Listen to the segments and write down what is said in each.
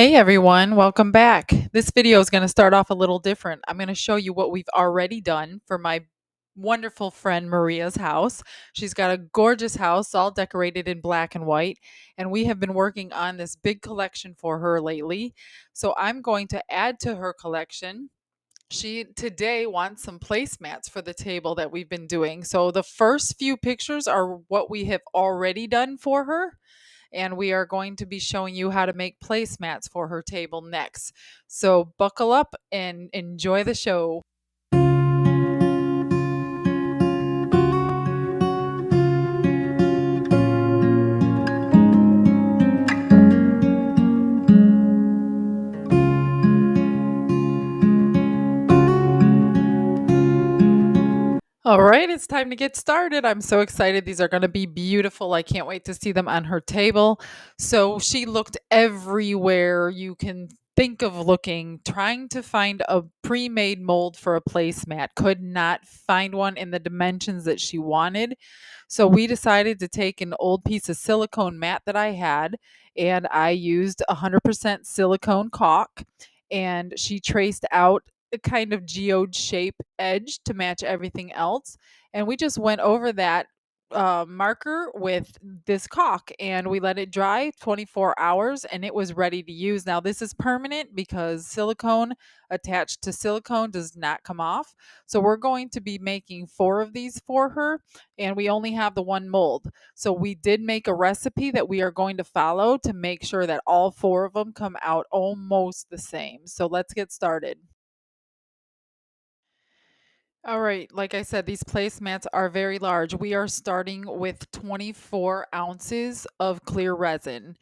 Hey everyone, welcome back. This video is going to start off a little different. I'm going to show you what we've already done for my wonderful friend Maria's house. She's got a gorgeous house all decorated in black and white, and we have been working on this big collection for her lately. So I'm going to add to her collection. She today wants some placemats for the table that we've been doing. So the first few pictures are what we have already done for her, and we are going to be showing you how to make placemats for her table next. So buckle up and enjoy the show. All right, it's time to get started. I'm so excited. These are going to be beautiful. I can't wait to see them on her table. So she looked everywhere you can think of looking, trying to find a pre made mold for a placemat. Could not find one in the dimensions that she wanted. So we decided to take an old piece of silicone mat that I had, and I used 100% silicone caulk. And she traced out a kind of geode shape edge to match everything else. And we just went over that marker with this caulk and we let it dry 24 hours and it was ready to use. Now, this is permanent because silicone attached to silicone does not come off. So, we're going to be making 4 of these for her, and we only have the one mold. So, we did make a recipe that we are going to follow to make sure that all 4 of them come out almost the same. So, let's get started. All right, like I said, these placemats are very large. We are starting with 24 ounces of clear resin.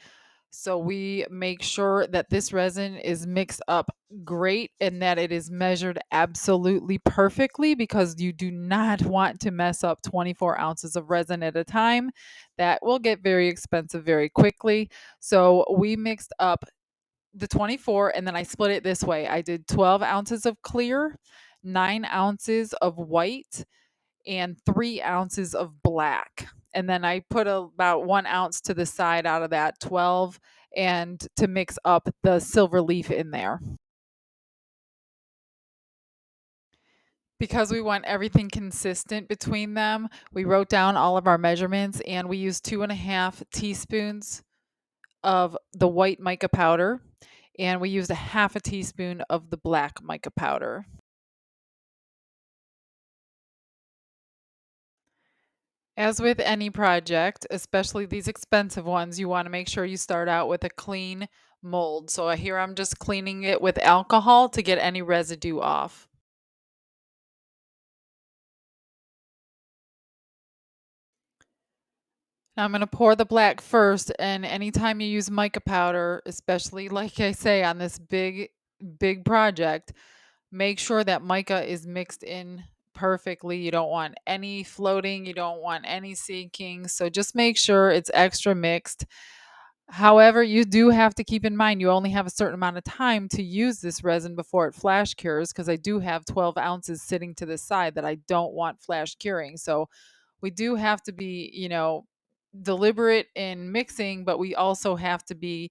So we make sure that this resin is mixed up great and that it is measured absolutely perfectly because you do not want to mess up 24 ounces of resin at a time. That will get very expensive very quickly. So we mixed up the 24 and then I split it this way. I did 12 ounces of clear, 9 ounces of white, and 3 ounces of black. And then I put about 1 ounce to the side out of that 12 and to mix up the silver leaf in there. Because we want everything consistent between them, we wrote down all of our measurements and we used 2.5 teaspoons of the white mica powder and we used a half a teaspoon of the black mica powder. As with any project, especially these expensive ones, you want to make sure you start out with a clean mold. So here I'm just cleaning it with alcohol to get any residue off. Now I'm going to pour the black first, and anytime you use mica powder, especially like I say on this big project, make sure that mica is mixed in perfectly. You don't want any floating, you don't want any sinking. So just make sure it's extra mixed. However, you do have to keep in mind you only have a certain amount of time to use this resin before it flash cures because I do have 12 ounces sitting to the side that I don't want flash curing. So we do have to be, deliberate in mixing, but we also have to be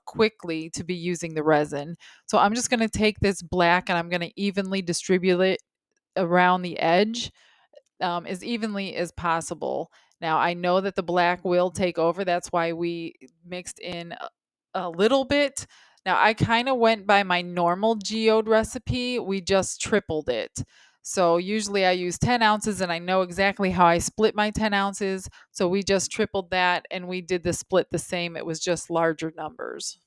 quickly to be using the resin. So I'm just going to take this black and I'm going to evenly distribute it around the edge as evenly as possible. Now, I know that the black will take over. That's why we mixed in a little bit. Now, I kind of went by my normal geode recipe. We just tripled it. So usually I use 10 ounces and I know exactly how I split my 10 ounces. So we just tripled that and we did the split the same. It was just larger numbers.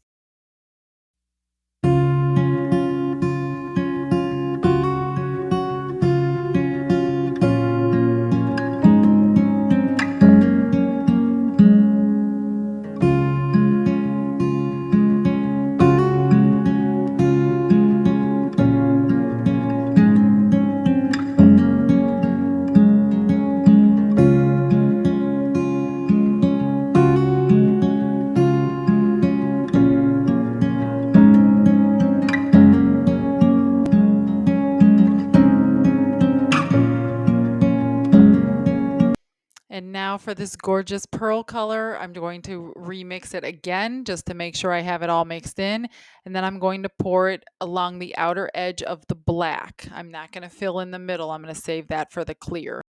now for this gorgeous pearl color, I'm going to remix it again just to make sure I have it all mixed in. And then I'm going to pour it along the outer edge of the black. I'm not going to fill in the middle. I'm going to save that for the clear.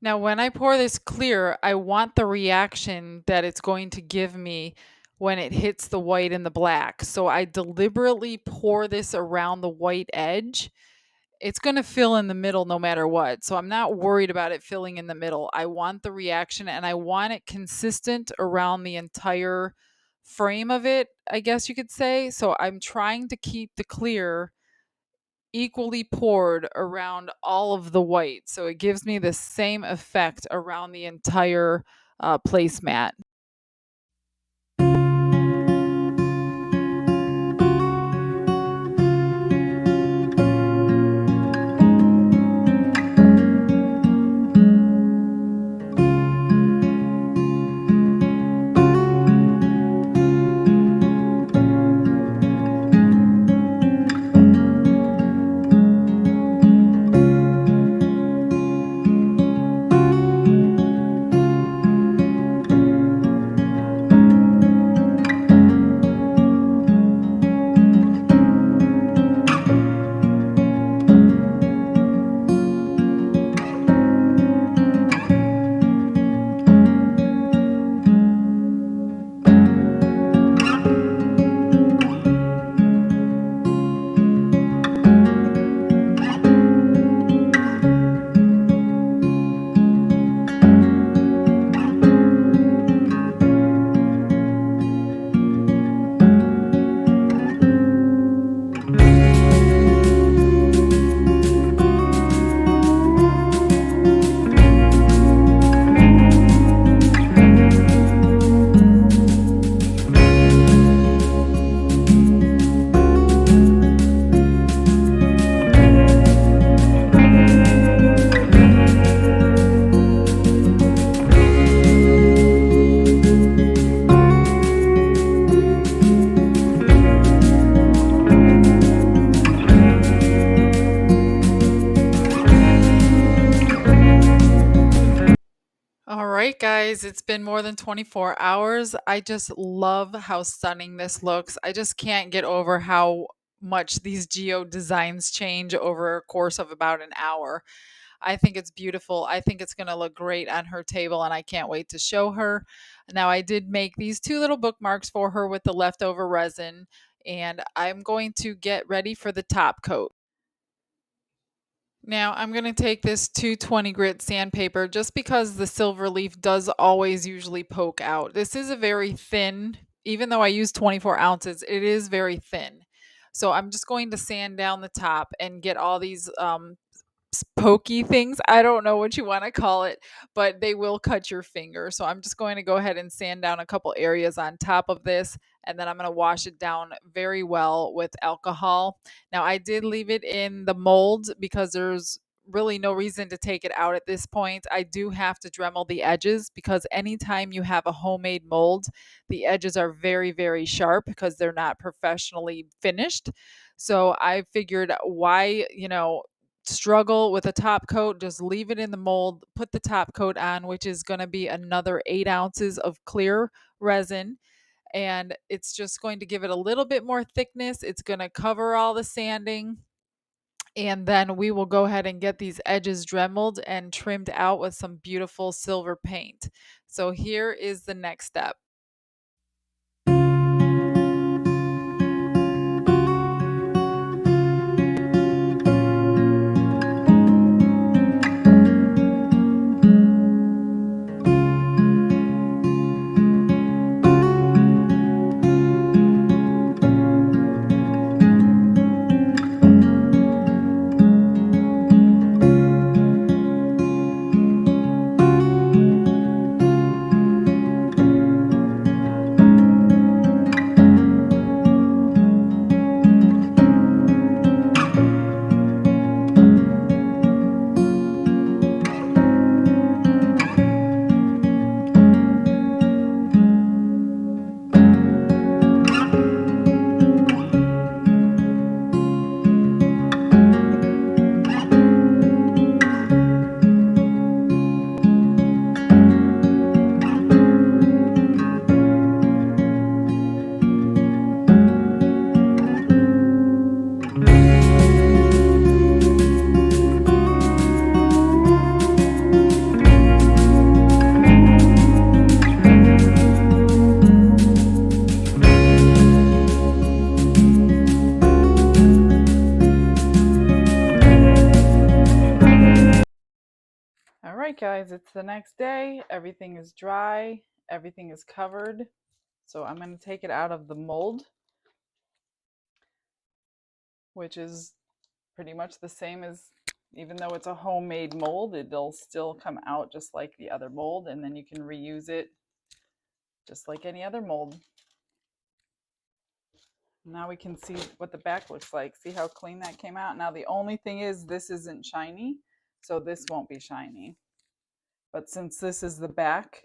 Now, when I pour this clear, I want the reaction that it's going to give me when it hits the white and the black. So I deliberately pour this around the white edge. It's going to fill in the middle no matter what. So I'm not worried about it filling in the middle. I want the reaction and I want it consistent around the entire frame of it, I guess you could say. So I'm trying to keep the clear equally poured around all of the white. So it gives me the same effect around the entire placemat. All right, guys, it's been more than 24 hours. I just love how stunning this looks. I just can't get over how much these Geode designs change over a course of about an hour. I think it's beautiful. I think it's going to look great on her table, and I can't wait to show her. Now, I did make these two little bookmarks for her with the leftover resin, and I'm going to get ready for the top coat. Now I'm going to take this 220 grit sandpaper just because the silver leaf does always usually poke out. This is a very thin, even though I use 24 ounces, it is very thin. So I'm just going to sand down the top and get all these pokey things. I don't know what you want to call it, but they will cut your finger. So I'm just going to go ahead and sand down a couple areas on top of this, and then I'm going to wash it down very well with alcohol. Now, I did leave it in the mold because there's really no reason to take it out at this point. I do have to Dremel the edges because anytime you have a homemade mold, the edges are very, very sharp because they're not professionally finished. So I figured why, struggle with a top coat, just leave it in the mold, put the top coat on, which is going to be another 8 ounces of clear resin. And it's just going to give it a little bit more thickness. It's going to cover all the sanding. And then we will go ahead and get these edges dremeled and trimmed out with some beautiful silver paint. So here is the next step. right, guys, it's the next day. Everything is dry, everything is covered. So I'm going to take it out of the mold, which is pretty much the same as, even though it's a homemade mold, it'll still come out just like the other mold, and then you can reuse it just like any other mold. Now we can see what the back looks like. See how clean that came out? Now the only thing is this isn't shiny, so this won't be shiny. But since this is the back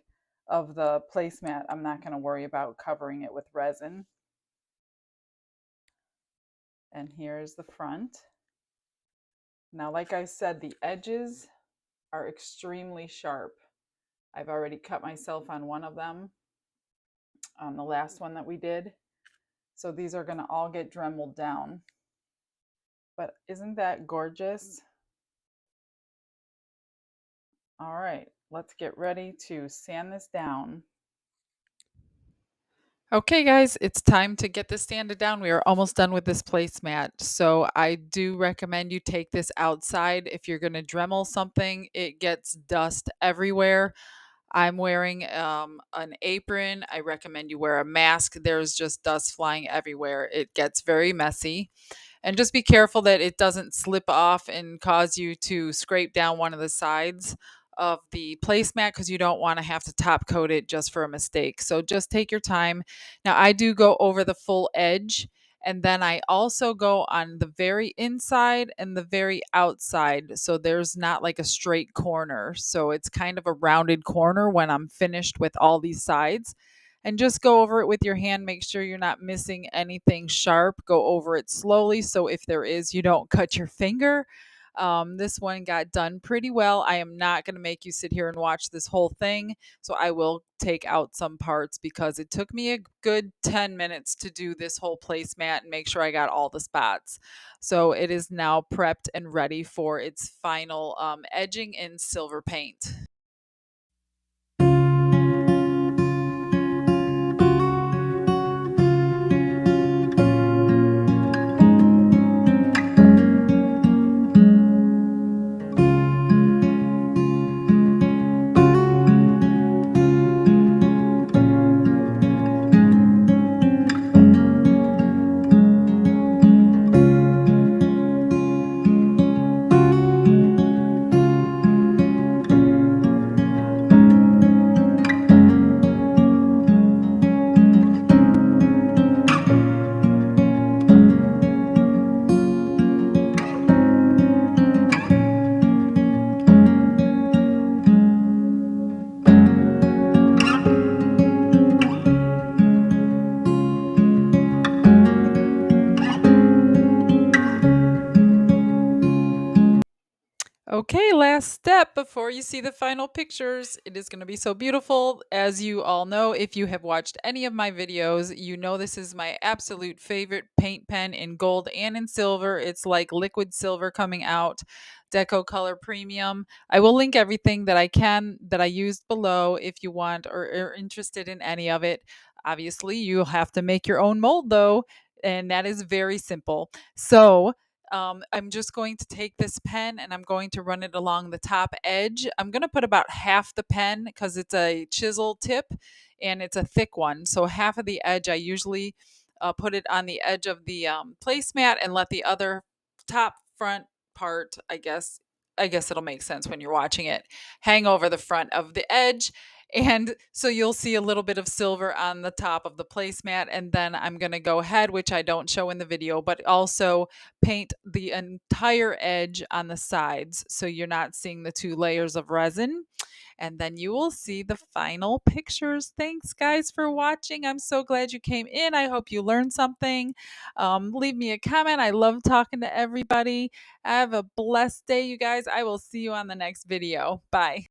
of the placemat, I'm not going to worry about covering it with resin. And here's the front. Now, like I said, the edges are extremely sharp. I've already cut myself on one of them, on the last one that we did. So these are going to all get dremeled down. But isn't that gorgeous? All right, let's get ready to sand this down. Okay, guys, it's time to get this sanded down. We are almost done with this placemat. So I do recommend you take this outside. If you're going to Dremel something, it gets dust everywhere. I'm wearing an apron. I recommend you wear a mask. There's just dust flying everywhere. It gets very messy. And just be careful that it doesn't slip off and cause you to scrape down one of the sides of the placemat, because you don't want to have to top coat it just for a mistake. So just take your time. Now, I do go over the full edge, and then I also go on the very inside and the very outside. So there's not like a straight corner. So it's kind of a rounded corner when I'm finished with all these sides. And just go over it with your hand. Make sure you're not missing anything sharp. Go over it slowly, so if there is, you don't cut your finger. This one got done pretty well. I am not going to make you sit here and watch this whole thing, so I will take out some parts because it took me a good 10 minutes to do this whole placemat and make sure I got all the spots. So it is now prepped and ready for its final edging in silver paint. Okay, last step before you see the final pictures. It is going to be so beautiful. As you all know, if you have watched any of my videos, you know this is my absolute favorite paint pen in gold and in silver. It's like liquid silver coming out. Deco Color Premium. I will link everything that I can that I used below if you want or are interested in any of it. Obviously, you'll have to make your own mold though, and that is very simple. So, I'm just going to take this pen and I'm going to run it along the top edge. I'm going to put about half the pen because it's a chisel tip and it's a thick one. So half of the edge, I usually put it on the edge of the placemat and let the other top front part, I guess it'll make sense when you're watching it, hang over the front of the edge. And so you'll see a little bit of silver on the top of the placemat. And then I'm going to go ahead, which I don't show in the video, but also paint the entire edge on the sides so you're not seeing the two layers of resin. And then you will see the final pictures. Thanks, guys, for watching. I'm so glad you came in. I hope you learned something. Leave me a comment. I love talking to everybody. Have a blessed day, you guys. I will see you on the next video. Bye.